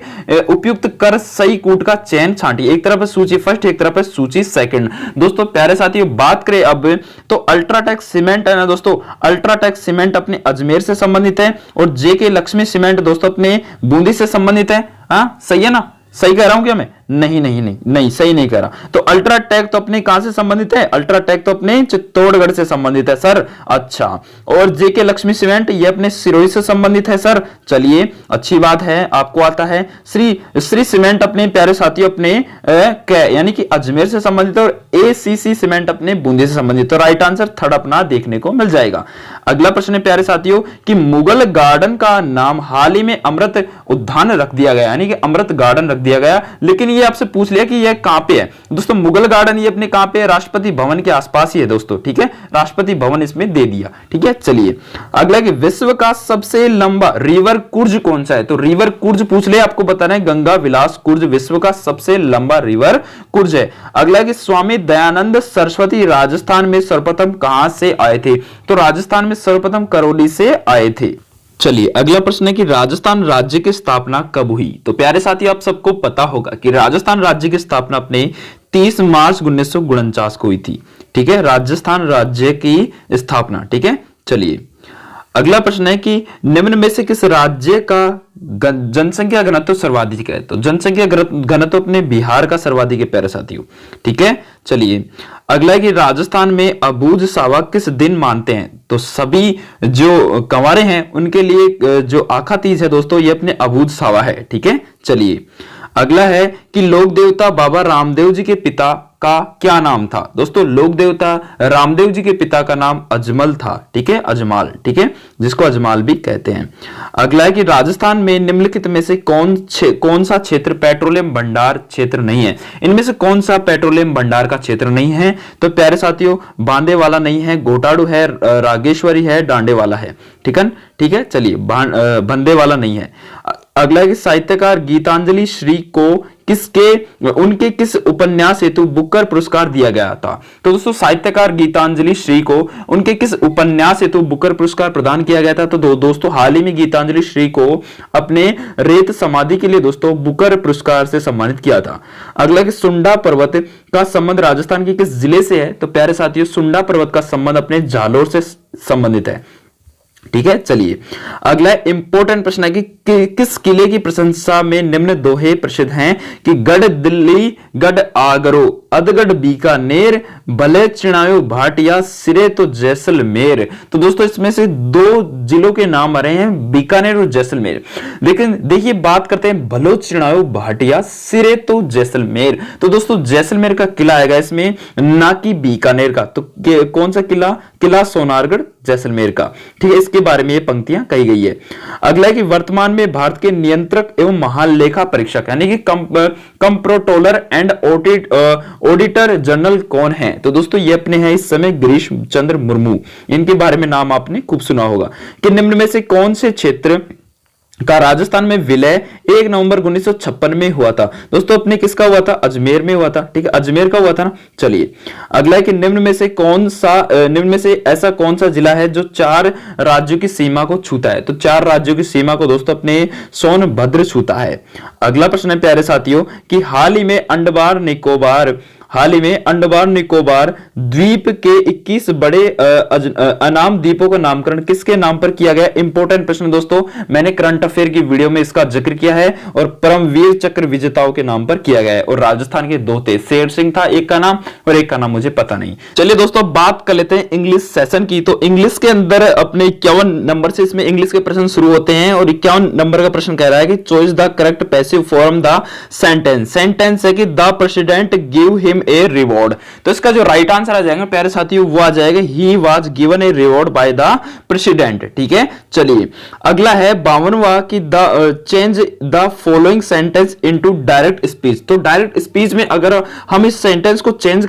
उपयुक्त कर सही कूट का चयन छांटिए। एक तरफ सूची फर्स्ट, एक तरफ सूची सेकंड। दोस्तों प्यारे साथियों बात करें अब तो अल्ट्राटेक सीमेंट है ना दोस्तों, अल्ट्राटेक सीमेंट अपने अजमेर से संबंधित है और जेके लक्ष्मी सीमेंट दोस्तों अपने बूंदी से संबंधित है। हाँ सही है ना? सही कह रहा हूं क्या मैं? नहीं सही नहीं कह रहा। तो अल्ट्राटेक तो अपने कहां से संबंधित है? अल्ट्राटेक तो अपने चित्तौड़गढ़ से संबंधित है सर। अच्छा, और जेके लक्ष्मी सीमेंट ये अपने सिरोही से संबंधित है सर। चलिए अच्छी बात है, आपको आता है। श्री सीमेंट अपने प्यारे साथियों अपने यानी कि अजमेर से संबंधित और एसीसी सीमेंट अपने बूंदी से संबंधित। तो राइट आंसर थर्ड अपना देखने को मिल जाएगा। अगला प्रश्न है प्यारे साथियों कि मुगल गार्डन का नाम हाल ही में अमृत उद्यान रख दिया गया, यानी कि अमृत गार्डन रख दिया गया, लेकिन ये आपसे पूछ लिया कि ये कहां पे है। दोस्तों मुगल गार्डन ये अपने कहां पे है? राष्ट्रपति भवन के आसपास ही है दोस्तों। ठीक है, राष्ट्रपति भवन इसमें दे दिया। ठीक है, चलिए अगला कि विश्व का सबसे लंबा रिवर कुर्ज कौन सा है? तो रिवर कुर्ज पूछ ले, आपको बताना है गंगा विलास कुर्ज विश्व का सबसे लंबा रिवर कुर्ज है। अगला कि स्वामी दयानंद सरस्वती राजस्थान में सर्वप्रथम कहां से आए थे? तो राजस्थान में सर्वप्रथम करौली से आए थे। चलिए अगला प्रश्न है कि राजस्थान राज्य की स्थापना कब हुई? तो प्यारे साथी आप सबको पता होगा कि राजस्थान राज्य की स्थापना अपने 30 मार्च 1949 को हुई थी। ठीक है, राजस्थान राज्य की स्थापना। ठीक है, चलिए अगला प्रश्न है कि निम्न में से किस राज्य का जनसंख्या घनत्व सर्वाधिक है? तो जनसंख्या घनत्व अपने बिहार का सर्वाधिक है प्यारे साथियों। ठीक है, चलिए अगला है कि राजस्थान में अबूझ सावा किस दिन मानते हैं? तो सभी जो कंवारे हैं उनके लिए जो आखा तीज है दोस्तों ये अपने अबूझ सावा है। ठीक है, चलिए अगला है कि लोक देवता बाबा रामदेव जी के पिता का क्या नाम था? दोस्तों लोक देवता रामदेव जी के पिता का नाम अजमल था। ठीक है, अजमाल। ठीक है, जिसको अजमाल भी कहते हैं। अगला है कि राजस्थान में निम्नलिखित में से कौन सा क्षेत्र पेट्रोलियम भंडार क्षेत्र नहीं है? इनमें से कौन सा पेट्रोलियम भंडार का क्षेत्र नहीं है? तो प्यारे साथियों बांदे वाला नहीं है, गोटाड़ू है, रागेश्वरी है, डांडे वाला है। ठीक है, चलिए बंदे वाला नहीं है। अगला है कि साहित्यकार गीतांजलि श्री को उनके किस उपन्यास हेतु बुकर पुरस्कार दिया गया था? तो दोस्तों साहित्यकार गीतांजलि श्री को उनके किस उपन्यास हेतु बुकर पुरस्कार प्रदान किया गया था? तो दोस्तों हाल ही में गीतांजलि श्री को अपने रेत समाधि के लिए दोस्तों बुकर पुरस्कार से सम्मानित किया था। अगला कि सुंडा पर्वत का संबंध राजस्थान के किस जिले से है? तो प्यारे साथियों सुंडा पर्वत का संबंध अपने जालोर से संबंधित है। ठीक है, चलिए अगला इंपॉर्टेंट प्रश्न है कि किस किले की प्रशंसा में निम्न दोहे प्रसिद्ध हैं कि गढ़ दिल्ली, गढ़ आगरो, अदगढ़ बीकानेर, भले चिणायो भाटिया, सिरे तो जैसलमेर। तो दोस्तों इसमें से दो जिलों के नाम आ रहे हैं, बीकानेर और जैसलमेर। लेकिन देखिए बात करते हैं भलो चिणायो भाटिया, सिरे तो जैसलमेर। तो दोस्तों जैसलमेर का किला आएगा इसमें, ना कि बीकानेर का। तो कौन सा किला? किला सोनारगढ़ जैसलमेर का। ठीक है, इसके बारे में ये पंक्तियां कही गई है। अगला है कि वर्तमान में भारत के नियंत्रक एवं महालेखा परीक्षक यानी कि कंप्ट्रोलर एंड ऑडिटर जनरल कौन है? तो दोस्तों ये अपने हैं इस समय गिरीश चंद्र मुर्मू। इनके बारे में नाम आपने खूब सुना होगा। कि निम्न में से कौन से क्षेत्र का राजस्थान में विलय 1 नवंबर 1956 में हुआ था? दोस्तों अपने किसका हुआ था? अजमेर में हुआ था। ठीक है, अजमेर का हुआ था ना। चलिए अगला है कि निम्न में से ऐसा कौन सा जिला है जो 4 राज्यों की सीमा को छूता है? तो 4 राज्यों की सीमा को दोस्तों अपने सोनभद्र छूता है। अगला प्रश्न है प्यारे साथियों कि हाल ही में अंडमान निकोबार द्वीप के 21 बड़े अनाम द्वीपों का नामकरण किसके नाम पर किया गया? इंपॉर्टेंट प्रश्न दोस्तों, मैंने करंट अफेयर की वीडियो में इसका जिक्र किया है और परमवीर चक्र विजेताओं के नाम पर किया गया है। और राजस्थान के 2 थे, शेर सिंह था एक का नाम और एक का नाम मुझे पता नहीं। चलिए दोस्तों बात कर लेते हैं इंग्लिश सेशन की। तो इंग्लिश के अंदर अपने 51 नंबर से इसमें इंग्लिश के प्रश्न शुरू होते हैं और 51 नंबर का प्रश्न कह रहा है कि choice the correct passive form the sentence है कि the president give him a reward. तो इसका जो राइट आंसर आ जाएगा प्यारे साथियों वो आ जाएगा he was given A reward by the president. ठीक है, चलिए अगला है 52वां कि the change the following sentence into direct speech. तो डायरेक्ट स्पीच में अगर हम इस सेंटेंस को चेंज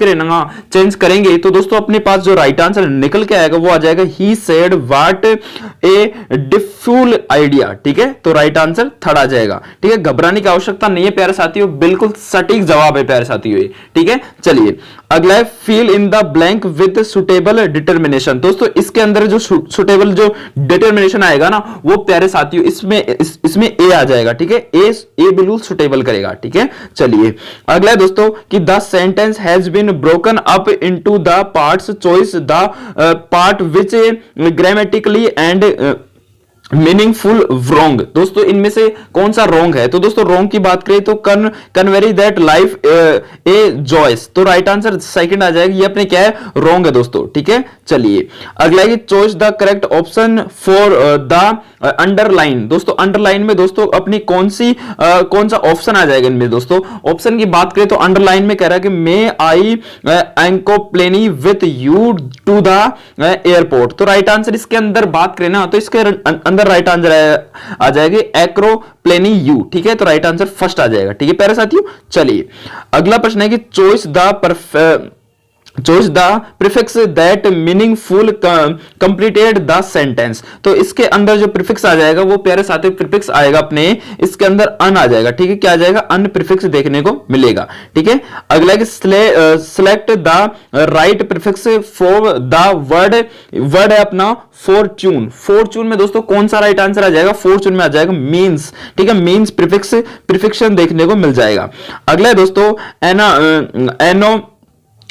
करेंगे तो दोस्तों अपने पास जो राइट आंसर निकल के आएगा वो आ जाएगा he said what a dreadful idea. ठीक है, तो राइट आंसर थर्ड आ जाएगा। ठीक है, घबराने की आवश्यकता नहीं है प्यारे साथियों, बिल्कुल सटीक जवाब है प्यारे साथियों। ठीक है, चलिए अगला है fill in the blank with suitable determination. दोस्तों इसके अंदर जो सुटेबल जो डिटर्मिनेशन आएगा ना वो प्यारे साथियों इसमें ए आ जाएगा। ठीक है, ए बिल्कुल सुटेबल करेगा। ठीक है, चलिए अगला है दोस्तों कि the sentence has been broken up into the parts, choice the part which grammatically and meaningful wrong. दोस्तों इनमें से कौन सा रॉन्ग है? तो दोस्तों रॉन्ग की बात करें तो कन्वेरी दैट लाइफ ए जॉयस। तो राइट आंसर सेकंड आ जाएगा, ये अपने क्या है? रॉन्ग है दोस्तों। ठीक है, चलिए अगला है choice the correct option for the underline. दोस्तों अंडरलाइन में दोस्तों अपनी कौन सा ऑप्शन आ जाएगा इनमें? दोस्तों ऑप्शन की बात करें तो अंडरलाइन में कह रहा है कि मे आई एंकोप्लेनी with you to the airport. तो राइट आंसर इसके अंदर बात करें ना तो इसके अंदर राइट आंसर आ जाएगी एक्रोप्लेनी यू। ठीक है, तो राइट आंसर फर्स्ट आ जाएगा। ठीक है प्यारे साथियों, चलिए अगला प्रश्न है कि choice the prefix that meaningful completed the sentence. तो इसके अंदर जो प्रीफिक्स आ जाएगा वो प्यारे साथियों प्रीफिक्स आएगा अपने इसके अंदर अन आ जाएगा। ठीक है, क्या आ जाएगा? अन प्रीफिक्स देखने को मिलेगा। ठीक है, अगला है कि select the right prefix for the word है अपना फॉर्चून में दोस्तों कौन सा राइट आंसर आ जाएगा? फॉर्चून में आ जाएगा मींस। ठीक है, मींस प्रीफिक्शन देखने को मिल जाएगा। अगला है दोस्तों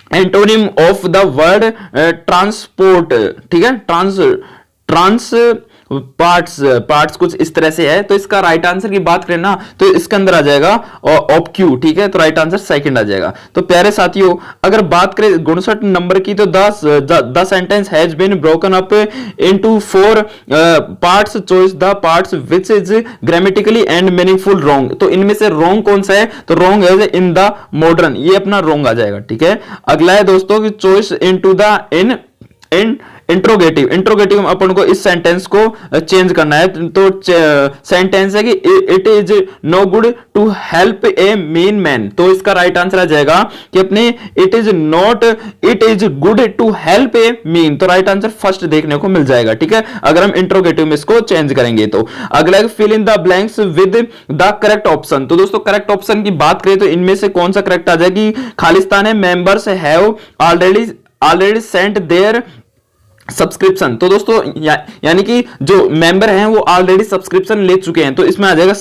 antonym of the word transport. ठीक है, पार्ट्स कुछ इस तरह से है। तो इसका राइट आंसर की बात करें ना तो इसके अंदर आ जाएगा ऑब्क्यू। ठीक है, तो राइट आंसर सेकंड आ जाएगा। तो प्यारे साथियों अगर बात करें 59 नंबर की तो the sentence has been broken up into 4 parts, choice the parts which is grammatically and meaningful wrong. तो इनमें से रॉन्ग कौन सा है? तो रॉन्ग है इन द मॉडर्न, ये अपना रॉन्ग आ जाएगा। ठीक है, अगला है दोस्तों कि choice into the in interrogative अपन को इस सेंटेंस को चेंज करना है। तो सेंटेंस है कि it is no good to help a mean man. तो इसका राइट आंसर आ जाएगा कि अपने it is good to help a mean. तो राइट आंसर फर्स्ट देखने को मिल जाएगा। ठीक है, अगर हम इंट्रोगेटिव में इसको चेंज करेंगे तो अगला fill in the blanks with the correct option. तो दोस्तों करेक्ट ऑप्शन की बात करें तो इनमें से कौन सा करेक्ट आ जाएगी? खालिस्तान है members have already sent their subscription. तो दोस्तों यानी कि जो मेंबर हैं वो ऑलरेडी सब्सक्रिप्शन ले चुके हैं। तो इसमें आ जाएगा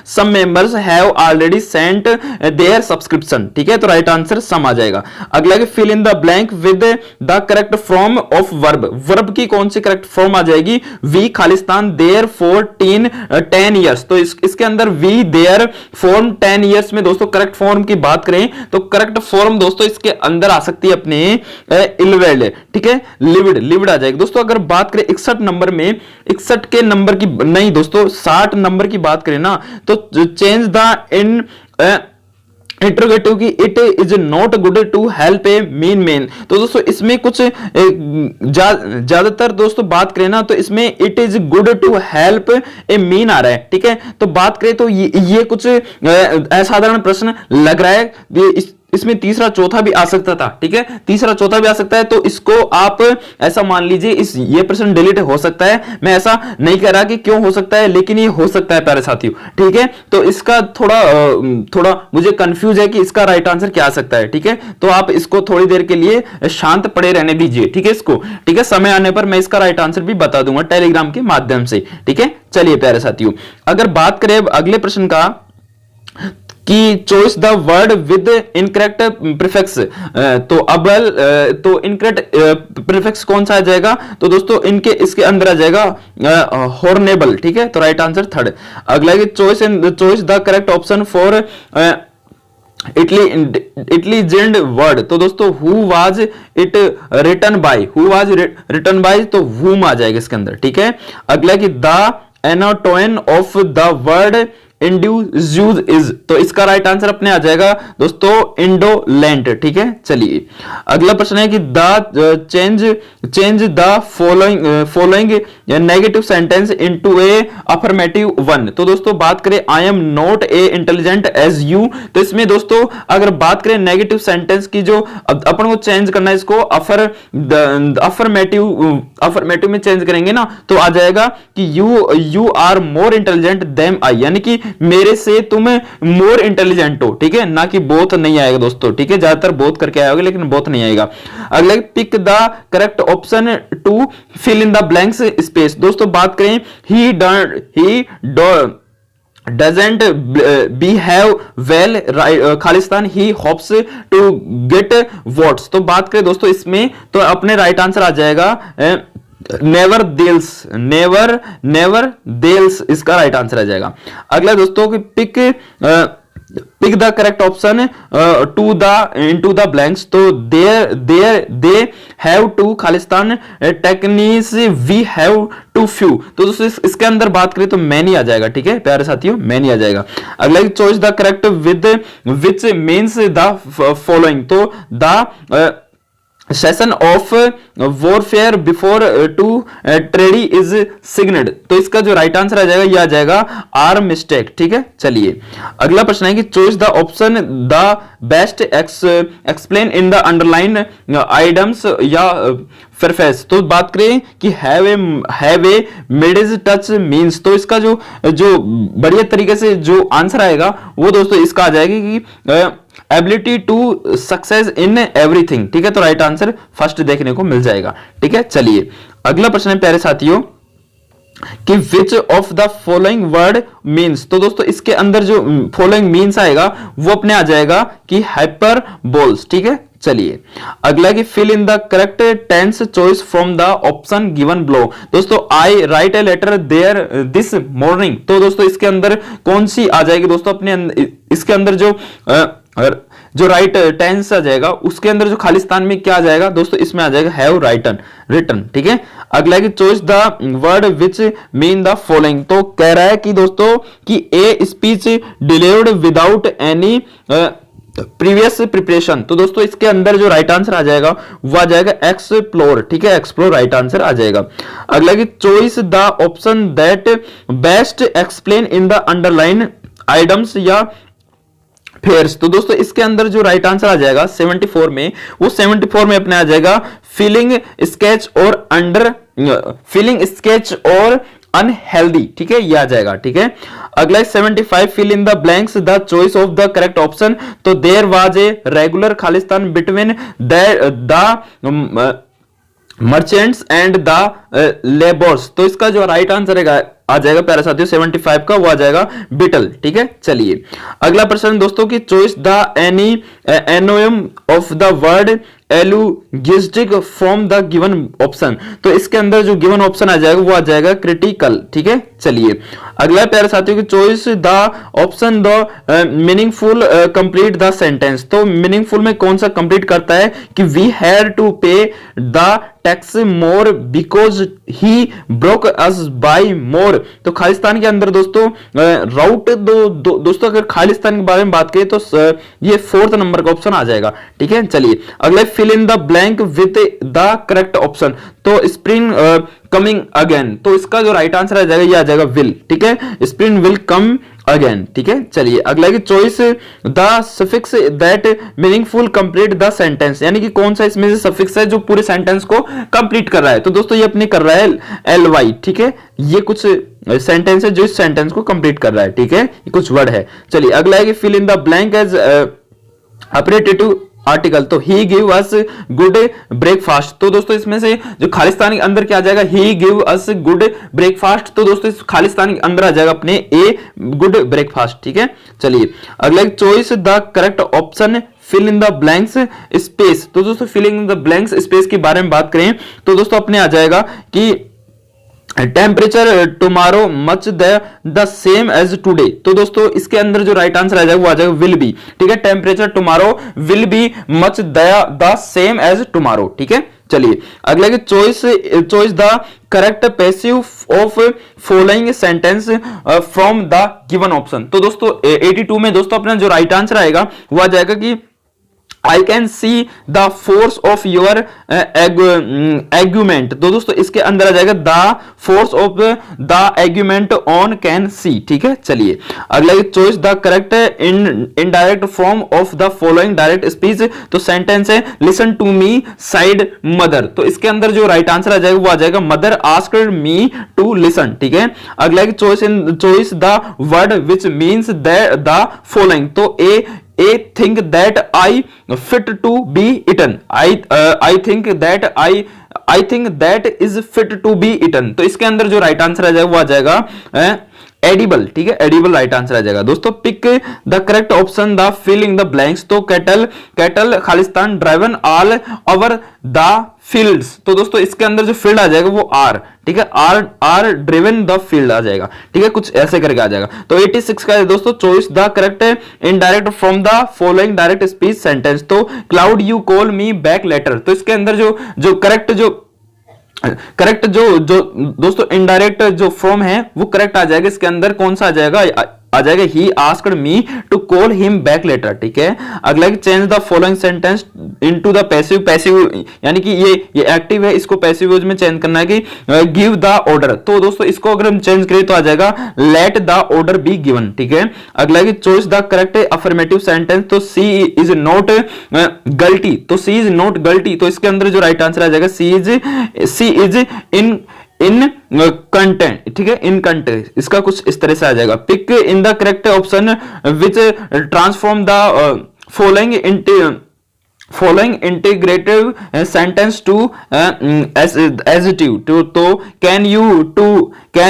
some members have already sent their subscription. ठीक है, तो राइट आंसर सम आ जाएगा। अगला है fill in the blank with the correct form of verb की कौन सी करेक्ट फॉर्म आ जाएगी? We Khalistan there for 10 years. तो इसके अंदर वी देयर फॉर्म 10 ईयर्स में दोस्तों करेक्ट फॉर्म की बात करें तो करेक्ट फॉर्म दोस्तों इसके अंदर आ सकती है अपने इलवेड। ठीक है, लिव्ड आ जाएगी। दोस्तों अगर बात करें 61 नंबर में 61 के नंबर की नहीं दोस्तों 60 नंबर की बात करें ना तो चेंज द इंट्रोगेटिव की it is not good to help a mean man. तो दोस्तों इसमें कुछ ज्यादातर दोस्तों बात करें ना तो इसमें it is good to help a mean आ रहा है, ठीक है। तो बात करें तो ये कुछ असाधारण प्रश्न लग रहा है, इसमें तीसरा चौथा भी आ सकता था, ठीक है, तीसरा चौथा भी आ सकता है। तो इसको आप ऐसा मान लीजिए ये प्रश्न डिलीट हो सकता है। मैं ऐसा नहीं कह रहा कि क्यों हो सकता है, लेकिन ये हो सकता है प्यारे साथियों, ठीक है। तो इसका थोड़ा मुझे कंफ्यूज है कि इसका राइट आंसर क्या आ सकता है, ठीक है। तो आप इसको थोड़ी देर के लिए शांत पड़े रहने दीजिए, ठीक है इसको, ठीक है। समय आने पर मैं इसका राइट आंसर भी बता दूंगा टेलीग्राम के माध्यम से, ठीक है। चलिए प्यारे साथियों, अगर बात करें अगले प्रश्न का कि choice the word with incorrect prefix, तो अब तो इनकरेक्ट प्रीफिक्स कौन सा आ जाएगा? तो दोस्तों इसके अंदर आ जाएगा हॉर्नेबल, ठीक है। तो राइट आंसर थर्ड। अगला है choice the correct option for intelligent word. तो दोस्तों who was it written by, तो whom आ जाएगा इसके अंदर, ठीक है। अगला कि the antonym of the word induce is, तो इसका राइट आंसर अपने आ जाएगा दोस्तों इंडोलेंट, ठीक है। चलिए अगला प्रश्न है कि the change the following negative sentence into a affirmative one. तो दोस्तों बात करें I am not a intelligent as you, तो इसमें दोस्तों अगर बात करें नेगेटिव सेंटेंस की जो अपन को चेंज करना है, इसको अफर्मेटिव में चेंज करेंगे ना, तो आ जाएगा कि you are more intelligent them I, यानी कि मेरे से तुम मोर इंटेलिजेंट हो, ठीक है, ना कि बोथ नहीं आएगा दोस्तों, ठीक है। ज्यादातर बोथ करके आएगा लेकिन बोथ नहीं आएगा। अगला pick the correct option to fill in the blanks space. दोस्तों बात करें ही doesn't behave well, Khalistan he hopes to get votes। तो बात करें दोस्तों इसमें तो अपने राइट आंसर आ जाएगा नेवर देल्स, इसका राइट आंसर आ जाएगा। अगला दोस्तों कि pick the correct option into the blanks. तो दे हैव टू खालिस्तान techniques we have to few. तो दोस्तों इसके अंदर बात करें तो मैनी आ जाएगा, ठीक है प्यारे साथियों, मैनी आ जाएगा। अगला choice the correct with which means the following. तो the session of warfare before to treaty is signed. तो इसका जो राइट आंसर आ जाएगा यह आ जाएगा आर मिस्टेक, ठीक है। चलिए अगला प्रश्न है कि choice the option the best explain in the underline items या सरफेस। तो बात करें कि have a middle touch means, तो इसका जो बढ़िया तरीके से जो आंसर आएगा वो दोस्तों इसका आ जाएगा कि ability to success in everything, ठीक है। तो राइट आंसर फर्स्ट देखने को मिल जाएगा, ठीक है। चलिए अगला प्रश्न है प्यारे साथियों कि विच of the following word means. तो दोस्तों इसके अंदर जो फॉलोइंग मीन्स आएगा वो अपने आ जाएगा कि हाइपर बोल्स, ठीक है। चलिए अगला कि fill in the correct tense choice from the option given below. दोस्तों I write a letter there this morning. तो दोस्तों इसके अंदर कौन सी आ जाएगी दोस्तों अपने इसके अंदर जो राइट टेंस आ जाएगा उसके अंदर जो खालिस्तान में क्या आ जाएगा दोस्तों, इसमें आ जाएगा हैव रिटन, ठीक है। अगला कि choice the word which mean the following. तो कह रहा है कि दोस्तों कि a speech delivered without any previous preparation. तो दोस्तों इसके अंदर जो राइट आंसर आ जाएगा वो आ जाएगा एक्सप्लोर, ठीक है, एक्सप्लोर राइट आंसर आ जाएगा। अगला कि choice the option that best explain in the underline items या फेयर्स। तो दोस्तों इसके अंदर जो राइट आंसर आ जाएगा 74 में, वो 74 में अपने आ जाएगा फीलिंग स्केच और अनहेल्दी, ठीक है, ये आ जाएगा, ठीक है। अगला 75 fill in the blanks the choice of the correct option. तो देयर वाज ए रेगुलर खालिस्तान between the merchants and the labours. तो इसका जो राइट आंसर आ जाएगा प्यारे साथियों 75 का, वो आ जाएगा बिटल, ठीक है। चलिए अगला प्रश्न दोस्तों की चॉइस द एनोनिम of the word eulogistic from the given option. तो इसके अंदर जो गिवन ऑप्शन आ जाएगा वो आ जाएगा क्रिटिकल, ठीक है। चलिए अगला प्यारे साथियों की choice the option the meaningful complete the sentence. तो मीनिंगफुल में कौन सा कंप्लीट करता है कि we had to pay the tax more because he broke us by more. तो खालिस्तान के अंदर दोस्तों राउट दोस्तों अगर खालिस्तान के बारे में बात करें तो ये 4th नंबर का ऑप्शन आ जाएगा, ठीक है। चलिए अगला fill in the blank with the correct option. तो स्प्रिंग कमिंग अगेन, तो इसका जो राइट आंसर आ जाएगा ये आ जाएगा विल, ठीक है। स्प्रिंग विल कम अगेन, ठीक है। चलिए अगला की choice the suffix that meaningful complete the sentence, यानी कि कौन सा इसमें से सफिक्स है जो पूरे सेंटेंस को कंप्लीट कर रहा है। तो दोस्तों ये अपने कर रहा है एल वाई, ठीक है। ये कुछ सेंटेंस है जो इस सेंटेंस को कंप्लीट कर रहा है, ठीक है। ये कुछ वर्ड है। चलिए अगला है कि fill in the blank as appropriate article. तो he give us good breakfast. तो दोस्तों इसमें से जो खालिस्तान के अंदर क्या आ जाएगा, ही गिव अस गुड ब्रेकफास्ट। तो दोस्तों इस खालिस्तान के अंदर आ जाएगा अपने ए गुड ब्रेकफास्ट, ठीक है। चलिए अगला choice the correct option fill in the blanks space. तो दोस्तों filling in the blanks space के बारे में बात करें तो दोस्तों अपने आ जाएगा कि temperature tomorrow much the same as today. तो दोस्तों इसके अंदर जो राइट आंसर आ जाएगा वो आ जाएगा विल बी, ठीक है। Temperature tomorrow will be much the same as tomorrow, ठीक है। चलिए अगला की choice the correct passive of following sentence from the given option. तो दोस्तों 82 में दोस्तों अपना जो राइट आंसर आएगा वो आ जाएगा कि I can see the force of your argument। तो दोस्तों इसके अंदर आ जाएगा the force of the argument on can see, ठीक है। चलिए अगला choice the correct indirect form of the following direct speech. तो सेंटेंस है listen to me said mother. तो इसके अंदर जो राइट आंसर आ जाएगा वो आ जाएगा mother asked me to listen, ठीक है। अगला choice the word which means the following. तो A think that I fit to be eaten। I think that is fit to be eaten। तो इसके अंदर जो राइट आंसर आ जाएगा वो आ जाएगा एडिबल, ठीक है। एडिबल राइट आंसर आ जाएगा। दोस्तों pick the correct option the filling the blanks. तो कैटल खालिस्तान driven all over the fields. तो दोस्तों इसके अंदर जो फील्ड आ जाएगा वो आर, ठीक है। आर ड्रिवन द फील्ड आ जाएगा, ठीक है। कुछ ऐसे करके आ जाएगा। तो 86 का है दोस्तों choice the correct indirect from the following direct speech sentence. तो could you call me back later. तो इसके अंदर जो करेक्ट जो दोस्तों इनडायरेक्ट जो फॉर्म है वो करेक्ट आ जाएगा। इसके अंदर कौन सा आ जाएगा he asked me to call him back later, ठीक है। अगला change the following sentence into the passive यानी कि ये एक्टिव है, इसको पैसिव यूज में चेंज करना है कि गिव द ऑर्डर। तो दोस्तों इसको अगर हम चेंज करें तो आ जाएगा let the order be given, ठीक है। अगला की choice the correct affirmative sentence. तो सी इज नॉट गलती। तो सी इज नॉट गलती। तो इसके अंदर जो राइट आंसर आ जाएगा सी इज इन कंटेंट, ठीक है। इन कंटेंट इसका कुछ इस तरह से आ जाएगा। Pick in the correct option which transform the following integrative sentence to adjective. तो can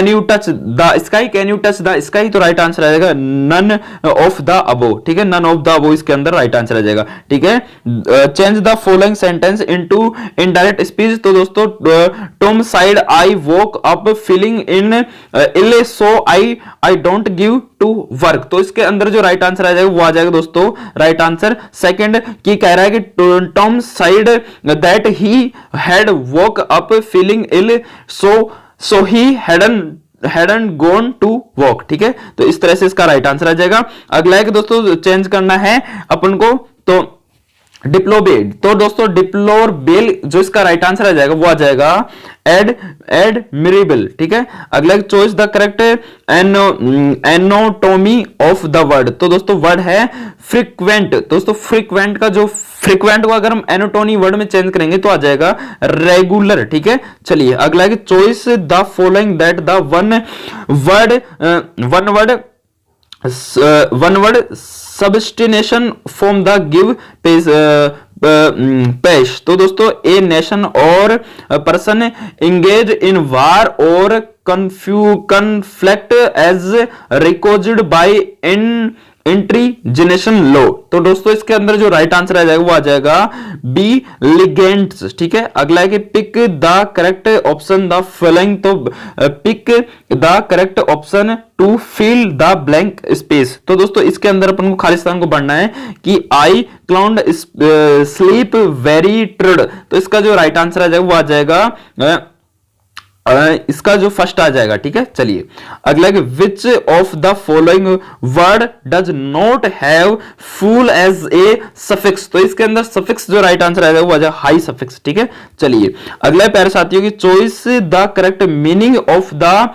you touch the sky. तो राइट आंसर आ जाएगा नन ऑफ द अबो, ठीक है। नन ऑफ द अबो इसके अंदर राइट आंसर आ जाएगा, ठीक है। Change the following sentence into indirect speech. तो दोस्तों Tom said I woke up feeling in ill so I don't give to work. तो इसके अंदर जो राइट आंसर आ जाएगा वो आ जाएगा दोस्तों राइट आंसर सेकंड की कह रहा है कि Tom said that he had woke up feeling ill so he hadn't gone to walk, ठीक है। तो इस तरह से इसका राइट आंसर आ जाएगा। अगला है कि दोस्तों चेंज करना है अपन को तो डिप्लोबेल। तो दोस्तों डिप्लोरबेल जो इसका राइट आंसर आ जाएगा वो आ जाएगा एडमिरेबल, ठीक है। अगला choice the correct anatomy of the word. तो दोस्तों वर्ड है फ्रीक्वेंट। दोस्तों फ्रीक्वेंट का जो फ्रीक्वेंट को अगर हम एनोटोनी वर्ड में चेंज करेंगे तो आ जाएगा रेगुलर, ठीक है। चलिए अगला है choice the following that the one word substitution from the give पेश। तो दोस्तों a nation or person engage in war or conflict as recorded by इंट्रीजिनेशन लो। तो दोस्तों इसके अंदर जो राइट आंसर आ जाएगा वो आ जाएगा बी लिगेंड्स। ठीक है, अगला है कि pick the correct option the following. तो pick the correct option to fill the blank space. तो दोस्तों इसके अंदर अपन को खालिस्तान को बढ़ना है कि आई क्लाउड स्लीप वेरी ट्रड। तो इसका जो राइट आंसर आ जाएगा वो आ जाएगा इसका जो फर्स्ट आ जाएगा। ठीक है, चलिए अगला which of the following word does not have full as a suffix. तो इसके अंदर सफिक्स जो राइट आंसर आएगा वो आ जाएगा हाई सफिक्स। ठीक है, चलिए अगला प्यारे साथियों की choice the correct meaning of the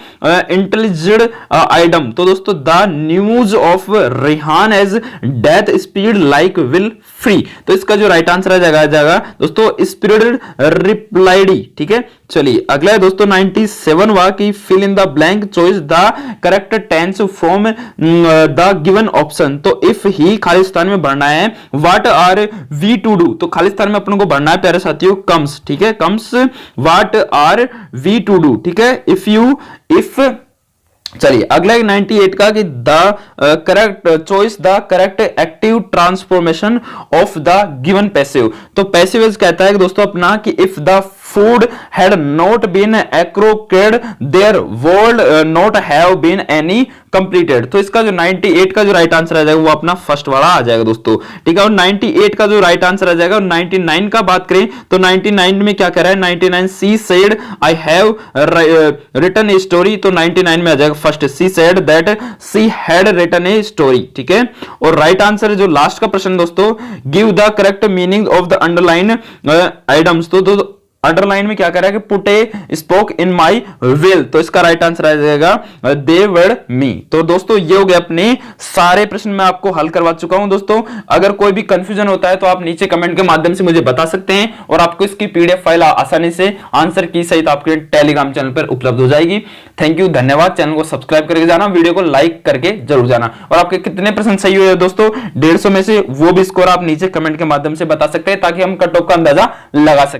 intelligent item. तो दोस्तों the news of Rehan as death speed like will free. तो इसका जो राइट आंसर आ जाएगा दोस्तों स्पिरिटेड रिप्लाइडी। ठीक है, चलिए अगला है दोस्तों 97 वा की fill in the blank choice the correct tense from the given option. तो इफ ही खालिस्तान में बढ़ना है what are we to do. तो खालिस्तान में अपन को बढ़ना है प्यारे साथियों कम्स। ठीक है, comes what are we to do. ठीक है, इफ चलिए अगला 98 का कि the correct choice the correct active transformation of the given passive. तो पैसिव कहता है कि दोस्तों अपना कि if the food had not been procured there would not have been any completed. तो इसका जो 98 का जो राइट आंसर आ जाएगा वो अपना फर्स्ट वाला आ जाएगा दोस्तों। ठीक है, और 98 का जो राइट आंसर आ जाएगा। और 99 का बात करें तो 99 में क्या कह रहा है 99 she said I have written a story. तो 99 में आ जाएगा first she said that she had written a story. ठीक है, और राइट आंसर जो लास्ट का प्रश्न दोस्तों give the correct meaning of the underline items. तो अंडरलाइन में क्या कर रहा है कि put A spoke in my will. तो इसका राइट आंसर आ जाएगा दे वर मी। तो दोस्तों ये हो गए अपने सारे प्रश्न मैं आपको हल करवा चुका हूं। दोस्तों अगर कोई भी कंफ्यूजन होता है तो आप नीचे कमेंट के माध्यम से मुझे बता सकते हैं और आपको इसकी पीडीएफ फाइल आसानी से आंसर की सहित आपके टेलीग्राम चैनल पर उपलब्ध हो जाएगी। थैंक यू, धन्यवाद। चैनल को सब्सक्राइब करके जाना, वीडियो को लाइक करके जरूर जाना। और आपके कितने प्रश्न सही हुए दोस्तों 150 में से वो भी स्कोर आप नीचे कमेंट के माध्यम से बता सकते हैं ताकि हम कट ऑफ का अंदाजा लगा सकें।